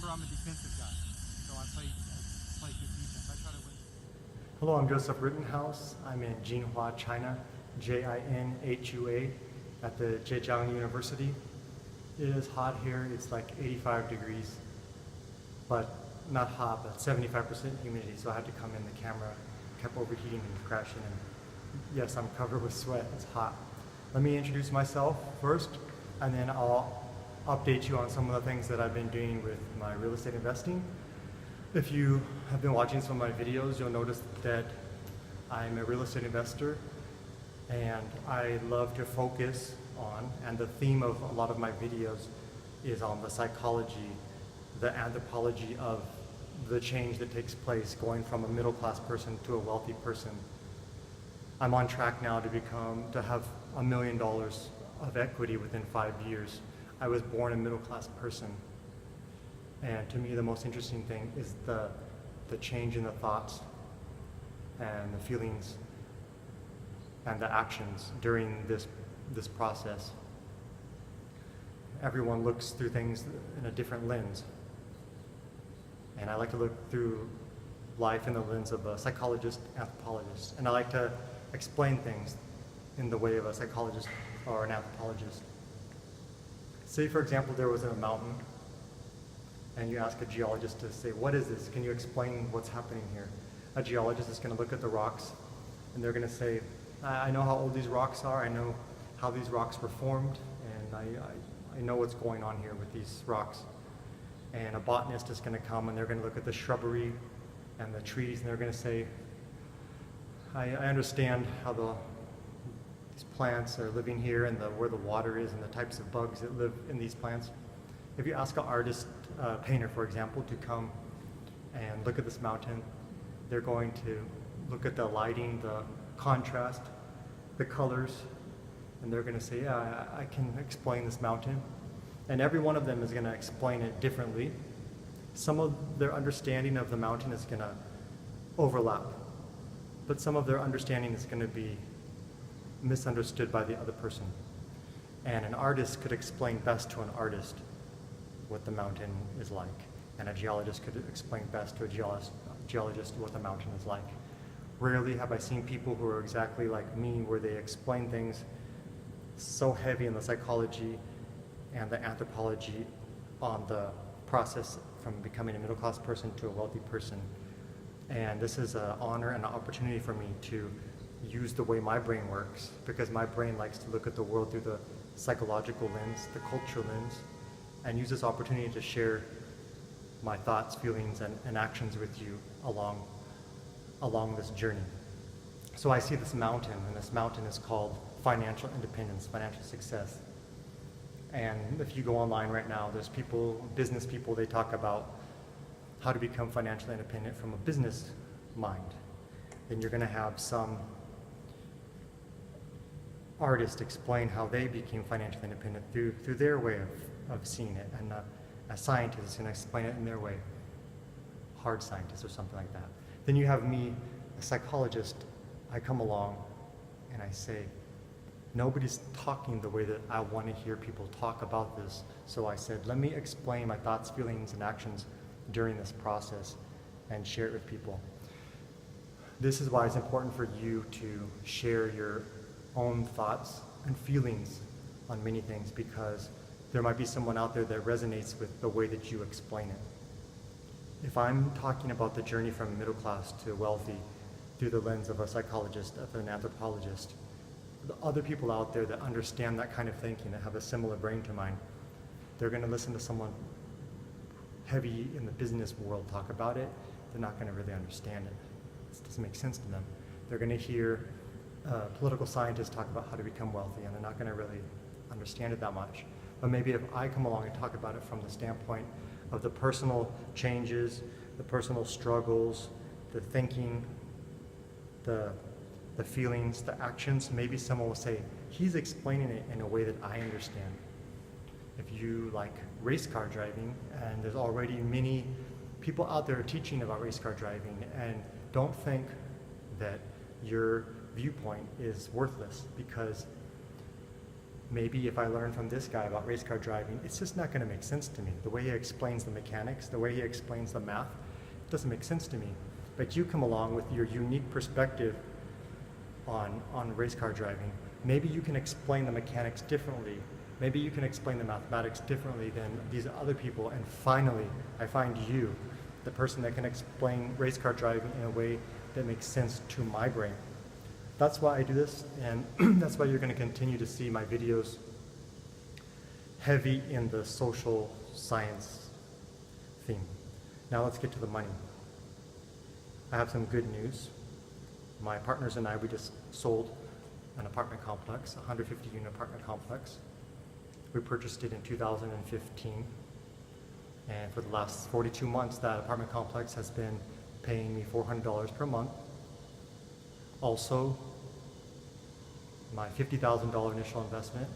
remember, I'm a defensive guy, so I play good defense. I try to win. Hello, I'm Joseph Rittenhouse. I'm in Jinhua, China, Jinhua, at the Zhejiang University. It is hot here. It's like 85 degrees, but not hot, but 75% humidity, so I had to come in. The camera kept overheating and crashing, and yes, I'm covered with sweat. It's hot. Let me introduce myself first, and then I'll update you on some of the things that I've been doing with my real estate investing. If you have been watching some of my videos, you'll notice that I'm a real estate investor, and I love to focus on, and the theme of a lot of my videos is on the psychology, the anthropology of the change that takes place going from a middle-class person to a wealthy person. I'm on track now to have $1 million of equity within 5 years. I was born a middle-class person. And to me, the most interesting thing is the change in the thoughts and the feelings and the actions during this process. Everyone looks through things in a different lens. And I like to look through life in the lens of a psychologist, anthropologist. And I like to explain things in the way of a psychologist or an anthropologist. Say, for example, there was a mountain, and you ask a geologist to say, what is this? Can you explain what's happening here? A geologist is going to look at the rocks, and they're going to say, I know how old these rocks are, I know how these rocks were formed, and I know what's going on here with these rocks. And a botanist is going to come, and they're going to look at the shrubbery and the trees, and they're going to say, I understand how these plants are living here, and where the water is, and the types of bugs that live in these plants. If you ask an artist, painter, for example, to come and look at this mountain, they're going to look at the lighting, the contrast, the colors, and they're going to say, yeah, I can explain this mountain. And every one of them is going to explain it differently. Some of their understanding of the mountain is going to overlap, but some of their understanding is going to be misunderstood by the other person. And an artist could explain best to an artist what the mountain is like, and a geologist could explain best to a geologist what the mountain is like. Rarely have I seen people who are exactly like me, where they explain things so heavy in the psychology and the anthropology on the process from becoming a middle-class person to a wealthy person. And this is an honor and an opportunity for me to use the way my brain works, because my brain likes to look at the world through the psychological lens, the cultural lens, and use this opportunity to share my thoughts, feelings, and actions with you along this journey. So I see this mountain, and this mountain is called financial independence, financial success. And if you go online right now, there's people, business people, they talk about how to become financially independent from a business mind. Then you're going to have some artists explain how they became financially independent through their way of seeing it, and a scientist is going to explain it in their way, hard scientist or something like that. Then you have me, a psychologist. I come along and I say, nobody's talking the way that I want to hear people talk about this. So I said, let me explain my thoughts, feelings, and actions during this process and share it with people. This is why it's important for you to share your own thoughts and feelings on many things, because there might be someone out there that resonates with the way that you explain it. If I'm talking about the journey from middle class to wealthy through the lens of a psychologist, of an anthropologist, the other people out there that understand that kind of thinking, that have a similar brain to mine, they're going to listen to someone heavy in the business world talk about it. They're not going to really understand it. It doesn't make sense to them. They're going to hear political scientists talk about how to become wealthy, and they're not going to really understand it that much. But maybe if I come along and talk about it from the standpoint of the personal changes, the personal struggles, the thinking, the feelings, the actions, maybe someone will say, he's explaining it in a way that I understand. If you like race car driving, and there's already many people out there teaching about race car driving, and don't think that your viewpoint is worthless, because maybe if I learn from this guy about race car driving, it's just not going to make sense to me. The way he explains the mechanics, the way he explains the math, it doesn't make sense to me. But you come along with your unique perspective on race car driving. Maybe you can explain the mechanics differently. Maybe you can explain the mathematics differently than these other people. And finally, I find you, the person that can explain race car driving in a way that makes sense to my brain. That's why I do this, and that's why you're going to continue to see my videos heavy in the social science theme. Now let's get to the money. I have some good news. My partners and I, we just sold an apartment complex, a 150-unit apartment complex. We purchased it in 2015, and for the last 42 months, that apartment complex has been paying me $400 per month. Also, my $50,000 initial investment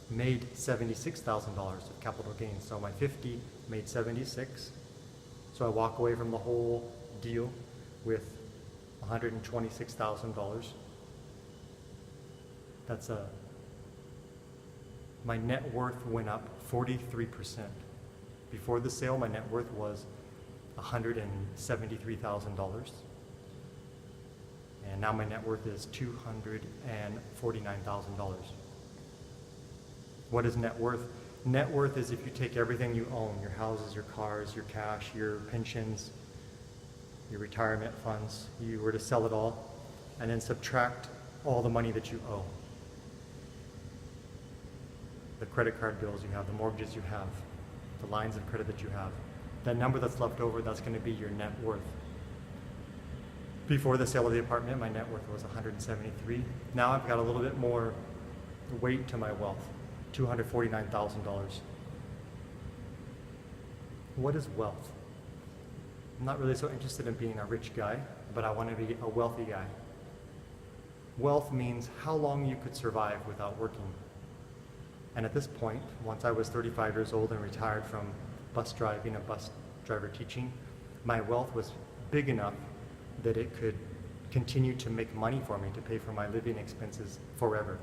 made $76,000 of capital gains. So my 50 made 76. So I walk away from the whole deal with $126,000. That's my net worth went up 43%. Before the sale, my net worth was $173,000. And now my net worth is $249,000. What is net worth? Net worth is if you take everything you own, your houses, your cars, your cash, your pensions, your retirement funds, you were to sell it all, and then subtract all the money that you owe. The credit card bills you have, the mortgages you have, the lines of credit that you have. That number that's left over, that's going to be your net worth. Before the sale of the apartment, my net worth was $173,000. Now I've got a little bit more weight to my wealth, $249,000. What is wealth? I'm not really so interested in being a rich guy, but I want to be a wealthy guy. Wealth means how long you could survive without working. And at this point, once I was 35 years old and retired from bus driving and bus driver teaching, my wealth was big enough that it could continue to make money for me to pay for my living expenses forever.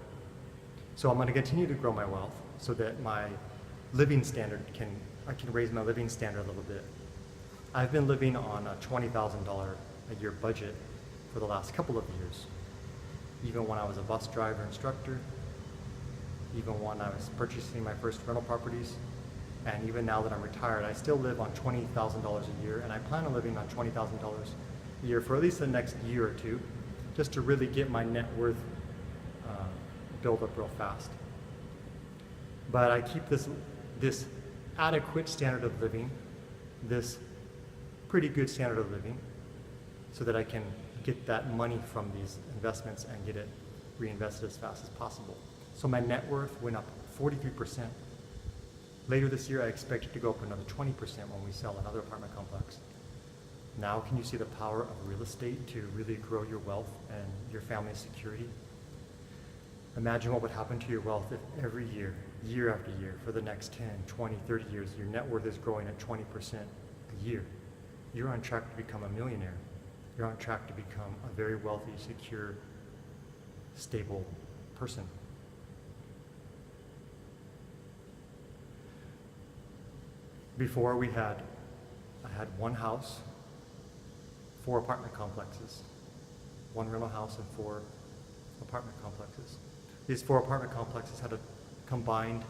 So I'm going to continue to grow my wealth so that my living standard I can raise my living standard a little bit. I've been living on a $20,000 a year budget for the last couple of years. Even when I was a bus driver instructor, even when I was purchasing my first rental properties, and even now that I'm retired, I still live on $20,000 a year, and I plan on living on $20,000 a year for at least the next year or two, just to really get my net worth build up real fast. But I keep this adequate standard of living, this pretty good standard of living, so that I can get that money from these investments and get it reinvested as fast as possible. So my net worth went up 43%. Later this year, I expect it to go up another 20% when we sell another apartment complex. Now, can you see the power of real estate to really grow your wealth and your family's security? Imagine what would happen to your wealth if every year, year after year, for the next 10, 20, 30 years, your net worth is growing at 20% a year. You're on track to become a millionaire. You're on track to become a very wealthy, secure, stable person. Before I had one house, 4 apartment complexes, 1 rental house and 4 apartment complexes. These 4 apartment complexes had a combined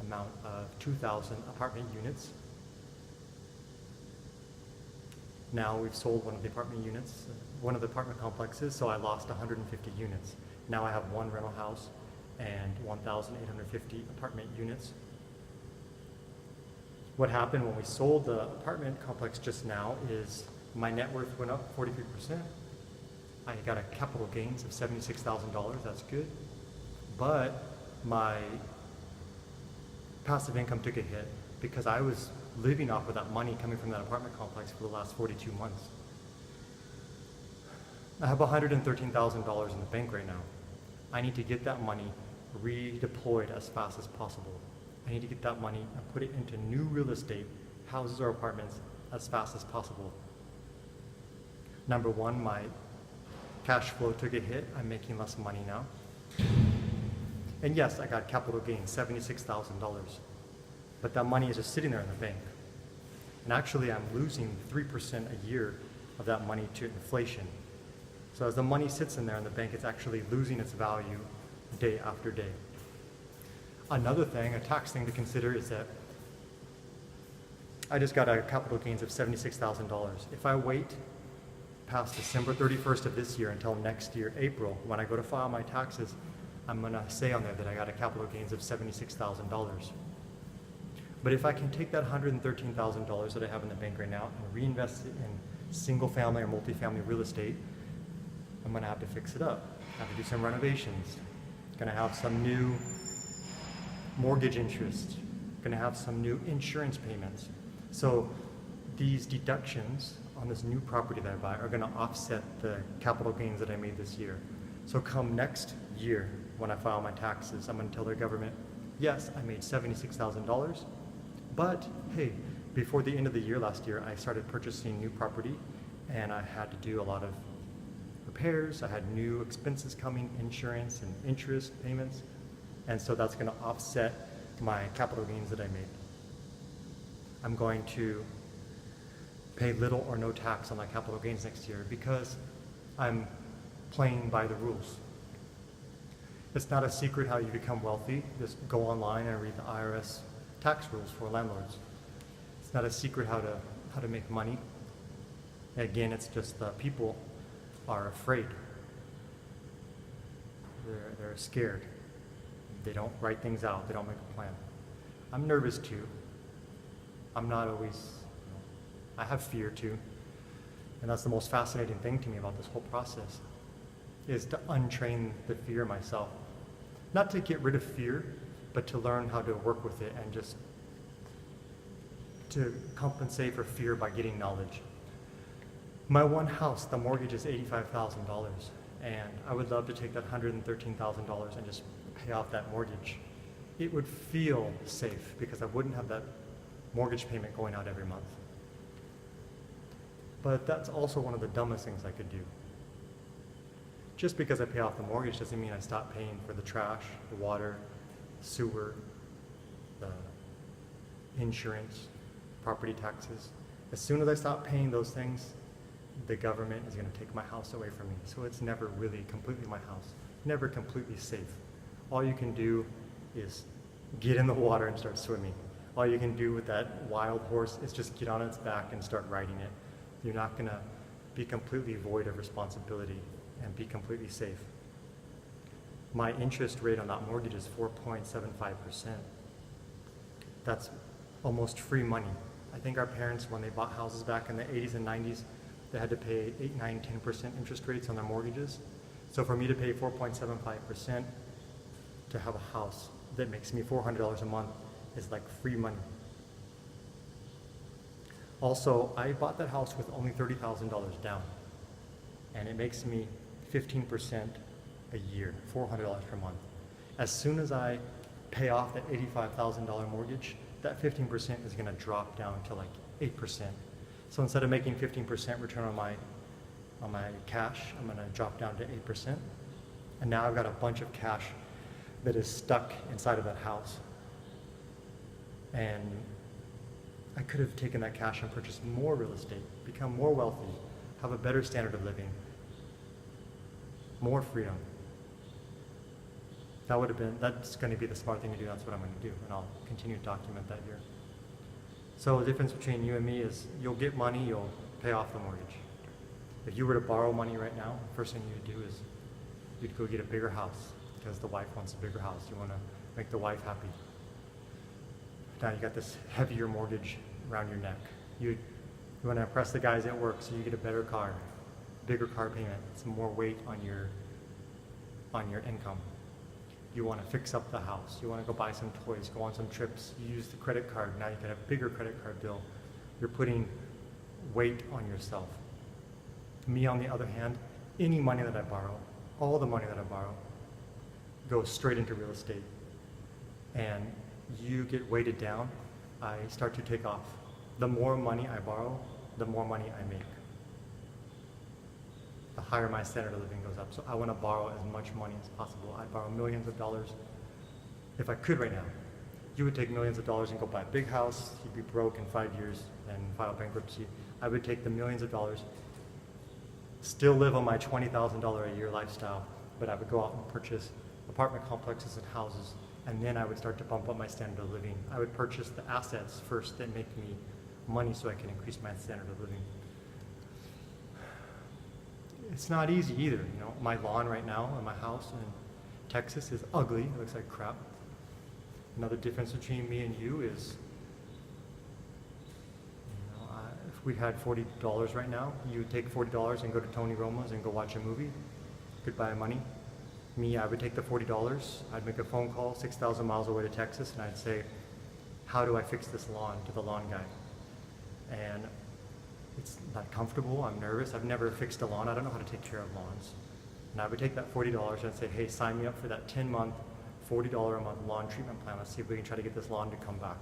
amount of 2,000 apartment units. Now we've sold one of the apartment complexes, so I lost 150 units. Now I have 1 rental house and 1,850 apartment units. What happened when we sold the apartment complex just now is my net worth went up 43%. I got a capital gains of $76,000, that's good. But my passive income took a hit because I was living off of that money coming from that apartment complex for the last 42 months. I have $113,000 in the bank right now. I need to get that money redeployed as fast as possible. I need to get that money and put it into new real estate, houses or apartments, as fast as possible. Number one, my cash flow took a hit. I'm making less money now. And yes, I got capital gains, $76,000. But that money is just sitting there in the bank. And actually, I'm losing 3% a year of that money to inflation. So as the money sits in there in the bank, it's actually losing its value day after day. Another thing, a tax thing to consider, is that I just got a capital gains of $76,000. If I wait past December 31st of this year until next year, April, when I go to file my taxes, I'm going to say on there that I got a capital gains of $76,000. But if I can take that $113,000 that I have in the bank right now and reinvest it in single family or multifamily real estate, I'm going to have to fix it up. I have to do some renovations. Going to have some new mortgage interest. Going to have some new insurance payments. So these deductions on this new property that I buy are going to offset the capital gains that I made this year. So come next year, when I file my taxes, I'm going to tell the government, yes, I made $76,000, but hey, before the end of the year last year, I started purchasing new property and I had to do a lot of repairs. I had new expenses coming, insurance and interest payments. And so that's going to offset my capital gains that I made. I'm going to pay little or no tax on my capital gains next year because I'm playing by the rules. It's not a secret how you become wealthy. Just go online and read the IRS tax rules for landlords. It's not a secret how to make money. Again, it's just the people are afraid. They're scared. They don't write things out. They don't make a plan. I'm nervous too. I'm not always, I have fear too. And that's the most fascinating thing to me about this whole process, is to untrain the fear myself. Not to get rid of fear, but to learn how to work with it and just to compensate for fear by getting knowledge. My one house, the mortgage is $85,000, and I would love to take that $113,000 and just pay off that mortgage. It would feel safe because I wouldn't have that mortgage payment going out every month. But that's also one of the dumbest things I could do. Just because I pay off the mortgage doesn't mean I stop paying for the trash, the water, sewer, the insurance, property taxes. As soon as I stop paying those things, the government is going to take my house away from me. So it's never really completely my house, never completely safe. All you can do is get in the water and start swimming. All you can do with that wild horse is just get on its back and start riding it. You're not going to be completely void of responsibility and be completely safe. My interest rate on that mortgage is 4.75%. That's almost free money. I think our parents, when they bought houses back in the 80s and 90s, they had to pay 8, 9, 10% interest rates on their mortgages. So for me to pay 4.75% to have a house that makes me $400 a month is like free money. Also, I bought that house with only $30,000 down, and it makes me 15% a year, $400 per month. As soon as I pay off that $85,000 mortgage, that 15% is going to drop down to like 8%. So instead of making 15% return on my cash, I'm going to drop down to 8%. And now I've got a bunch of cash that is stuck inside of that house. And I could have taken that cash and purchased more real estate, become more wealthy, have a better standard of living, more freedom. That's going to be the smart thing to do. That's what I'm going to do, and I'll continue to document that here. So the difference between you and me is you'll get money, you'll pay off the mortgage. If you were to borrow money right now, the first thing you'd do is you'd go get a bigger house because the wife wants a bigger house. You want to make the wife happy. Now you got this heavier mortgage around your neck. You want to impress the guys at work, so you get a better car, bigger car payment, some more weight on your income. You want to fix up the house. You want to go buy some toys, go on some trips. You use the credit card. Now you get a bigger credit card bill. You're putting weight on yourself. Me, on the other hand, any money that I borrow, all the money that I borrow, goes straight into real estate. And you get weighted down, I start to take off. The more money I borrow, the more money I make. The higher my standard of living goes up. So I want to borrow as much money as possible. I borrow millions of dollars if I could right now, you would take millions of dollars and go buy a big house, you'd be broke in 5 years and file bankruptcy. I would take the millions of dollars, still live on my $20,000 a year lifestyle, but I would go out and purchase apartment complexes and houses, and then I would start to bump up my standard of living. I would purchase the assets first that make me money so I can increase my standard of living. It's not easy either, you know. My lawn right now in my house in Texas is ugly, it looks like crap. Another difference between me and you is, if we had $40 right now, you would take $40 and go to Tony Roma's and go watch a movie, goodbye money. Me, I would take the $40, I'd make a phone call 6,000 miles away to Texas, and I'd say, how do I fix this lawn, to the lawn guy? And it's not comfortable, I'm nervous, I've never fixed a lawn, I don't know how to take care of lawns. And I would take that $40 and say, hey, sign me up for that 10-month, $40 a month lawn treatment plan. Let's see if we can try to get this lawn to come back.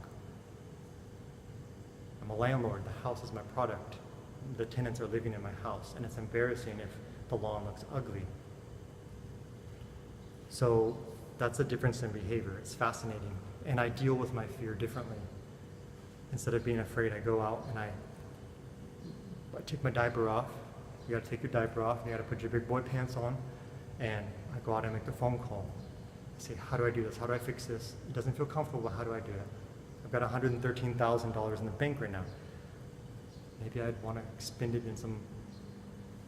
I'm a landlord, the house is my product. The tenants are living in my house, and it's embarrassing if the lawn looks ugly. So that's a difference in behavior. It's fascinating. And I deal with my fear differently. Instead of being afraid, I go out and I take my diaper off. You gotta take your diaper off, and you gotta put your big boy pants on, and I go out and make the phone call. I say, how do I do this? How do I fix this? It doesn't feel comfortable, how do I do it? I've got $113,000 in the bank right now. Maybe I'd want to spend it in some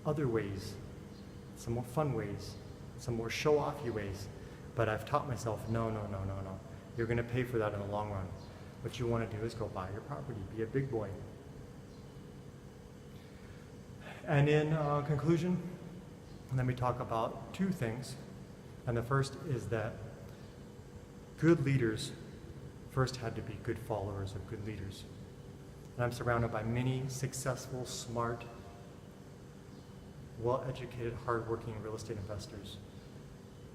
other ways, some more fun ways, some more show-offy ways. But I've taught myself, no. You're going to pay for that in the long run. What you want to do is go buy your property, be a big boy. And in conclusion, let me talk about two things. And the first is that good leaders first had to be good followers of good leaders. And I'm surrounded by many successful, smart, well-educated, hardworking real estate investors.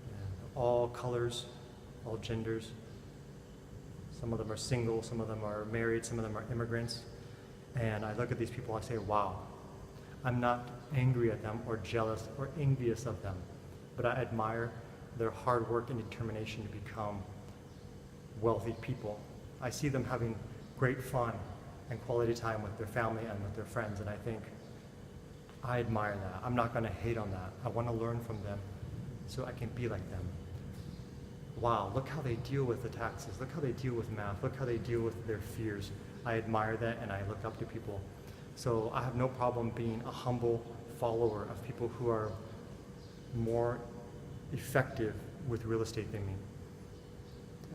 And all colors, all genders. Some of them are single, some of them are married, some of them are immigrants. And I look at these people, I say, wow. I'm not angry at them or jealous or envious of them, but I admire their hard work and determination to become wealthy people. I see them having great fun and quality time with their family and with their friends, and I think, I admire that. I'm not going to hate on that. I want to learn from them so I can be like them. Wow, look how they deal with the taxes. Look how they deal with math. Look how they deal with their fears. I admire that, and I look up to people. So I have no problem being a humble follower of people who are more effective with real estate than me.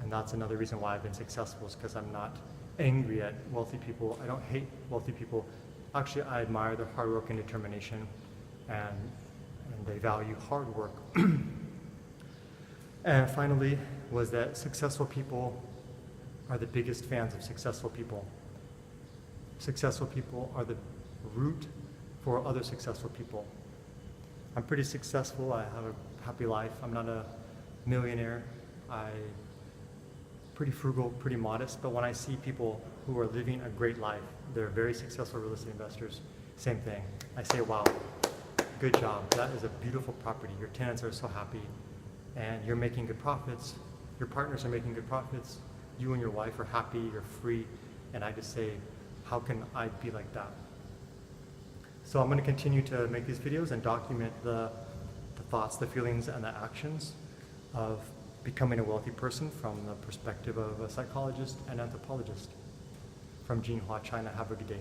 And that's another reason why I've been successful, is because I'm not angry at wealthy people. I don't hate wealthy people. Actually, I admire their hard work and determination, and they value hard work. And finally, was that successful people are the biggest fans of successful people. Successful people are the root for other successful people. I'm pretty successful. I have a happy life. I'm not a millionaire. I'm pretty frugal, pretty modest. But when I see people who are living a great life, they're very successful real estate investors, same thing. I say, wow, good job. That is a beautiful property. Your tenants are so happy, and you're making good profits. Your partners are making good profits. You and your wife are happy, you're free. And I just say, how can I be like that? So I'm going to continue to make these videos and document the thoughts, the feelings, and the actions of becoming a wealthy person from the perspective of a psychologist and anthropologist. From Jinhua, China. Have a good day.